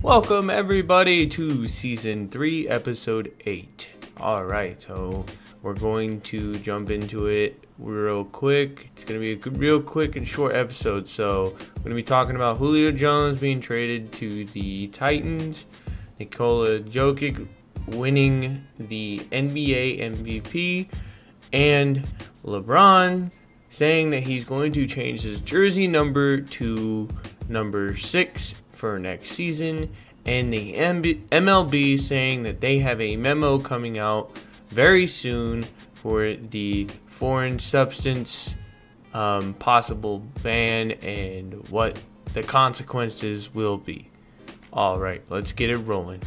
Welcome everybody to season 3, episode 8. Alright, so we're going to jump into it real quick. It's going to be a real quick and short episode. So we're going to be talking about Julio Jones being traded to the Titans, Nikola Jokic winning the NBA MVP, and LeBron saying that he's going to change his jersey number to number 6 for next season, and the MLB saying that they have a memo coming out very soon for the foreign substance possible ban and what the consequences will be. All right, let's get it rolling.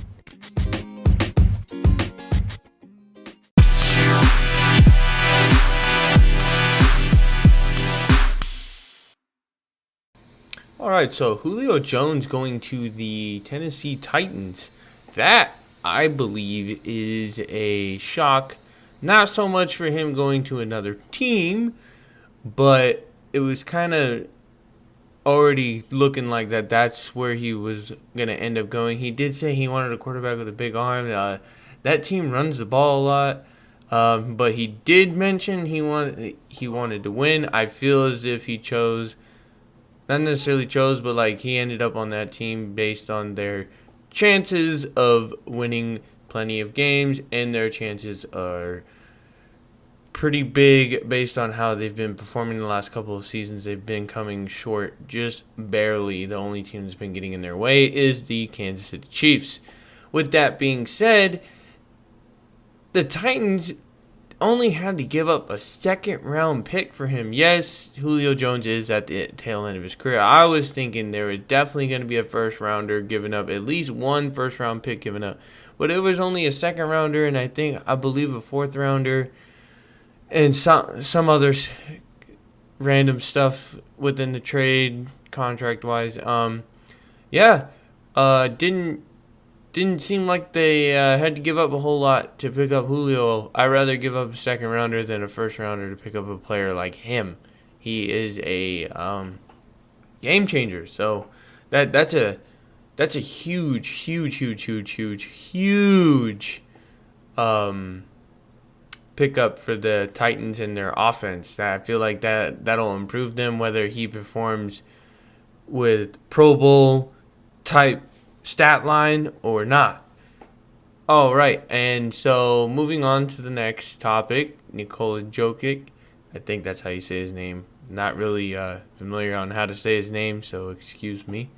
Alright, so Julio Jones going to the Tennessee Titans. That, I believe, is a shock. Not so much for him going to another team, but it was kind of already looking like that's where he was going to end up going. He did say he wanted a quarterback with a big arm. That team runs the ball a lot, but he did mention he wanted to win. I feel as if he chose... Not necessarily chose, but like he ended up on that team based on their chances of winning plenty of games, and their chances are pretty big based on how they've been performing the last couple of seasons. They've been coming short just barely. The only team that's been getting in their way is the Kansas City Chiefs. With that being said, the Titans only had to give up a second-round pick for him. Yes, Julio Jones is at the tail end of his career. I was thinking there was definitely going to be a first-rounder given up, at least one first-round pick given up. But it was only a second-rounder, and I believe a fourth-rounder, and some other random stuff within the trade, contract-wise. Didn't seem like they had to give up a whole lot to pick up Julio. I'd rather give up a second rounder than a first rounder to pick up a player like him. He is a game changer. So that's a huge pickup for the Titans and their offense. I feel like that'll improve them, whether he performs with Pro Bowl type stat line or not. All right, and so moving on to the next topic, Nikola Jokic. I think that's how you say his name. Not really familiar on how to say his name, so excuse me.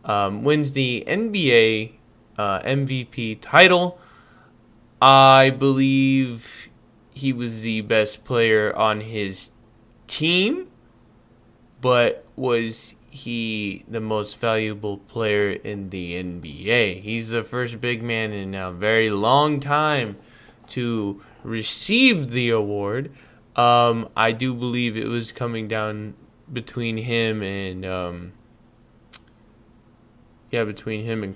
Wins the NBA MVP title. I believe he was the best player on his team, but was he the most valuable player in the NBA? He's the first big man in a very long time to receive the award. I do believe it was coming down between him and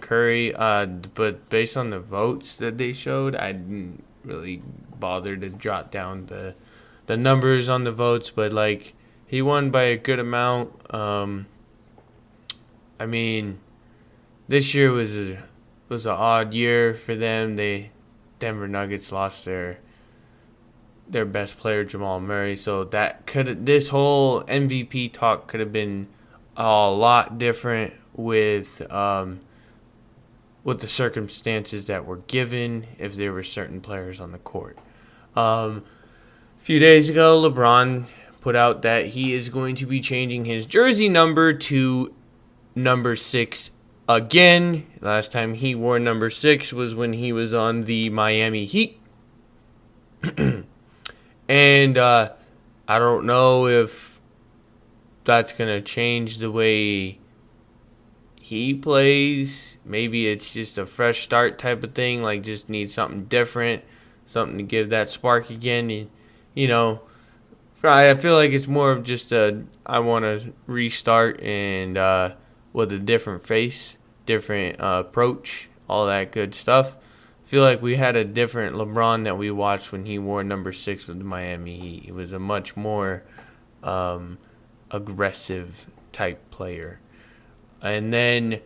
Curry. But based on the votes that they showed, I didn't really bother to jot down the numbers on the votes. But like, he won by a good amount. I mean, this year was an odd year for them. Denver Nuggets lost their best player, Jamal Murray. So this whole MVP talk could have been a lot different with the circumstances that were given if there were certain players on the court. A few days ago, LeBron put out that he is going to be changing his jersey number to number 6 again. Last time he wore number 6 was when he was on the Miami Heat. And I don't know if that's going to change the way he plays. Maybe it's just a fresh start type of thing, like just needs something different, something to give that spark again. You know, I feel like it's more of just I want to restart and with a different face, different approach, all that good stuff. I feel like we had a different LeBron that we watched when he wore number 6 with the Miami Heat. He was a much more aggressive type player. And then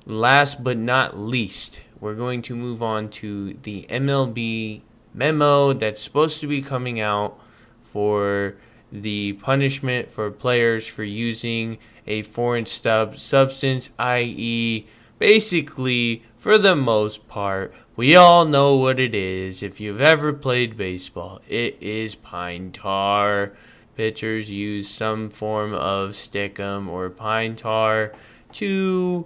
last but not least, we're going to move on to the MLB memo that's supposed to be coming out for the punishment for players for using a foreign substance, i.e., basically, for the most part, we all know what it is. If you've ever played baseball, it is pine tar. Pitchers use some form of stickum or pine tar to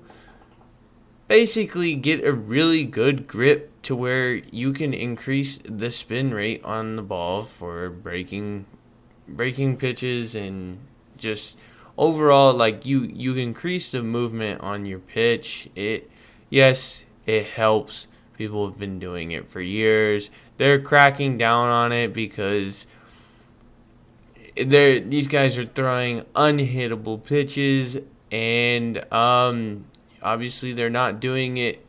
basically get a really good grip to where you can increase the spin rate on the ball for breaking pitches, and just overall, like, you increase the movement on your pitch. It helps. People have been doing it for years. They're cracking down on it because these guys are throwing unhittable pitches, and obviously they're not doing it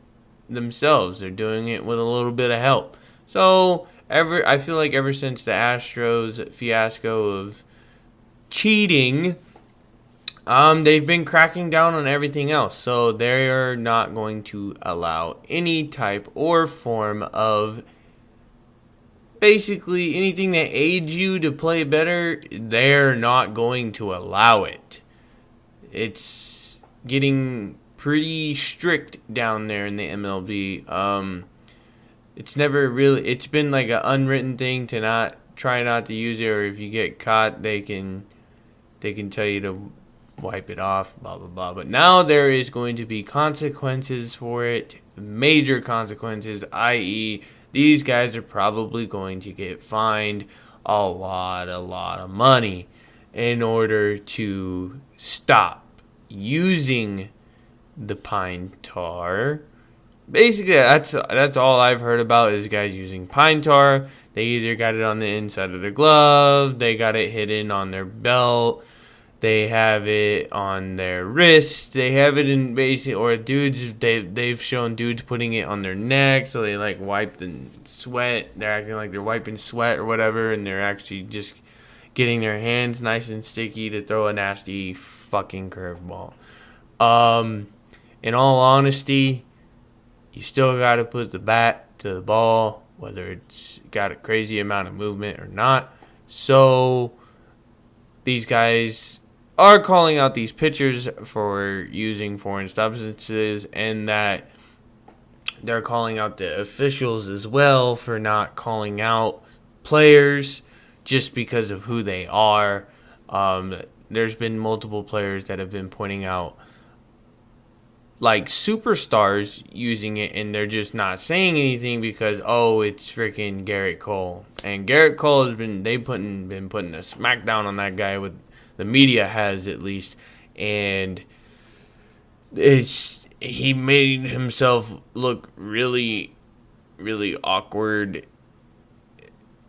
themselves. They're doing it with a little bit of help. So I feel like ever since the Astros fiasco of cheating, they've been cracking down on everything else. So they are not going to allow any type or form of basically anything that aids you to play better. They're not going to allow it. It's getting pretty strict down there in the MLB. It's been like an unwritten thing to try not to use it, or if you get caught, they can tell you to wipe it off, blah blah blah. But now there is going to be consequences for it, major consequences, i.e., these guys are probably going to get fined a lot of money in order to stop using the pine tar. Basically, that's all I've heard about is guys using pine tar. They either got it on the inside of their glove, they got it hidden on their belt, they have it on their wrist, they have it in or dudes, they've shown dudes putting it on their neck, so they like wipe the sweat. They're acting like they're wiping sweat or whatever, and they're actually just getting their hands nice and sticky to throw a nasty fucking curveball. In all honesty, you still got to put the bat to the ball, whether it's got a crazy amount of movement or not. So these guys are calling out these pitchers for using foreign substances, and that they're calling out the officials as well for not calling out players just because of who they are. There's been multiple players that have been pointing out like superstars using it, and they're just not saying anything because it's freaking Garrett Cole, and Garrett Cole has been putting a smackdown on that guy, with the media has at least, and he made himself look really really awkward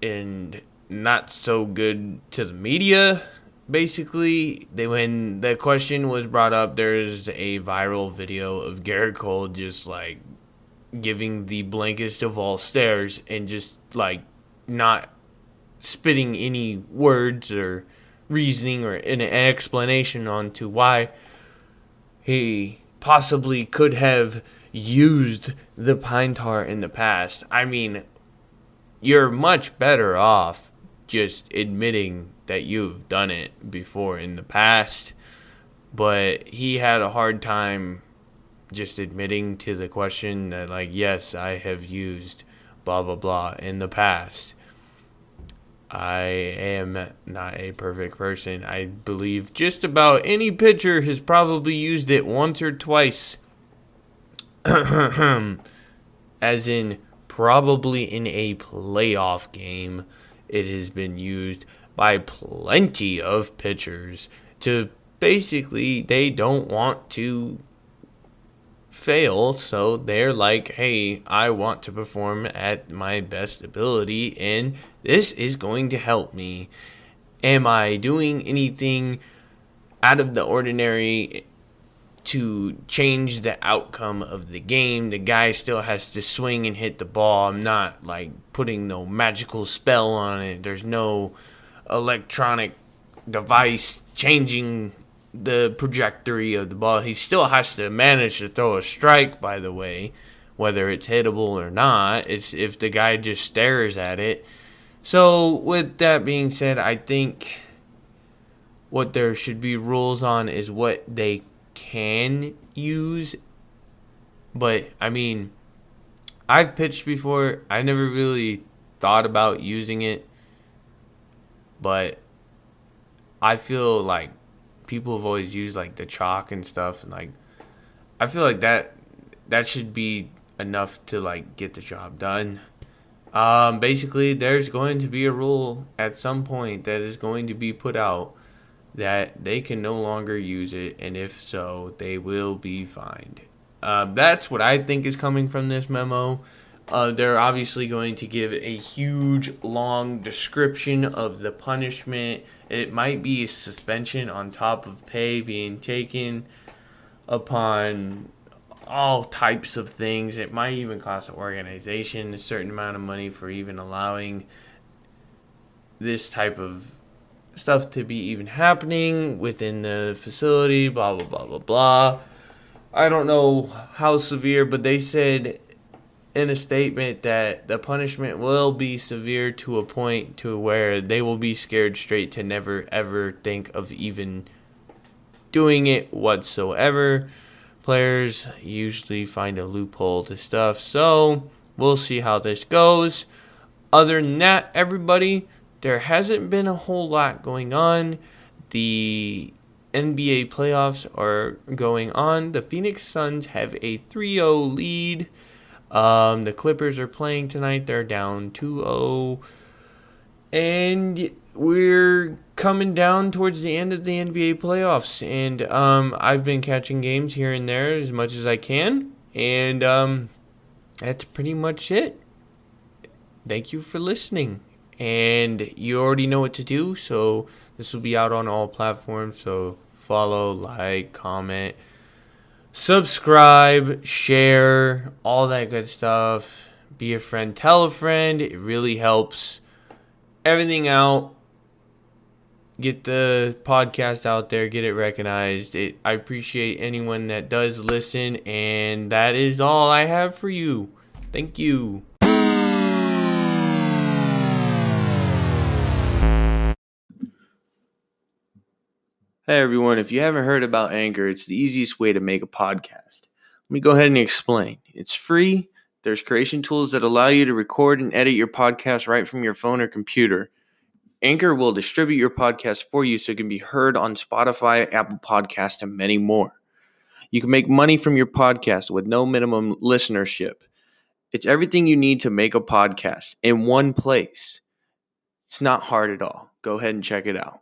and not so good to the media. Basically, when the question was brought up, there's a viral video of Garrett Cole just like giving the blankest of all stares and just like not spitting any words or reasoning or an explanation onto why he possibly could have used the pine tar in the past. I mean, you're much better off just admitting that you've done it before in the past, but he had a hard time just admitting to the question that, like, yes, I have used blah blah blah in the past. I am not a perfect person. I believe just about any pitcher has probably used it once or twice. As in, probably in a playoff game, it has been used by plenty of pitchers to basically, they don't want to fail, so they're like, hey, I want to perform at my best ability, and this is going to help me. Am I doing anything out of the ordinary to change the outcome of the game? The guy still has to swing and hit the ball. I'm not like putting no magical spell on it. There's no electronic device changing the trajectory of the ball. He still has to manage to throw a strike, by the way, whether it's hittable or not. It's if the guy just stares at it. So, with that being said, I think what there should be rules on is what they can use. But, I mean, I've pitched before. I never really thought about using it. But I feel like people have always used like the chalk and stuff, and like I feel like that should be enough to like get the job done. Basically, there's going to be a rule at some point that is going to be put out that they can no longer use it, and if so, they will be fined. That's what I think is coming from this memo. They're obviously going to give a huge, long description of the punishment. It might be a suspension on top of pay being taken upon all types of things. It might even cost the organization a certain amount of money for even allowing this type of stuff to be even happening within the facility, blah, blah, blah, blah, blah. I don't know how severe, but they said in a statement that the punishment will be severe to a point to where they will be scared straight to never ever think of even doing it whatsoever. Players usually find a loophole to stuff, so we'll see how this goes. Other than that, everybody, there hasn't been a whole lot going on. The NBA playoffs are going on. The Phoenix Suns have a 3-0 lead. The Clippers are playing tonight. They're down 2-0. And we're coming down towards the end of the NBA playoffs. And I've been catching games here and there as much as I can. And that's pretty much it. Thank you for listening. And you already know what to do. So this will be out on all platforms. So follow, like, comment, subscribe, share, all that good stuff. Be a friend, tell a friend. It really helps everything out. Get the podcast out there, get it recognized. I appreciate anyone that does listen, and that is all I have for you. Thank you. Hey everyone, if you haven't heard about Anchor, it's the easiest way to make a podcast. Let me go ahead and explain. It's free. There's creation tools that allow you to record and edit your podcast right from your phone or computer. Anchor will distribute your podcast for you so it can be heard on Spotify, Apple Podcasts, and many more. You can make money from your podcast with no minimum listenership. It's everything you need to make a podcast in one place. It's not hard at all. Go ahead and check it out.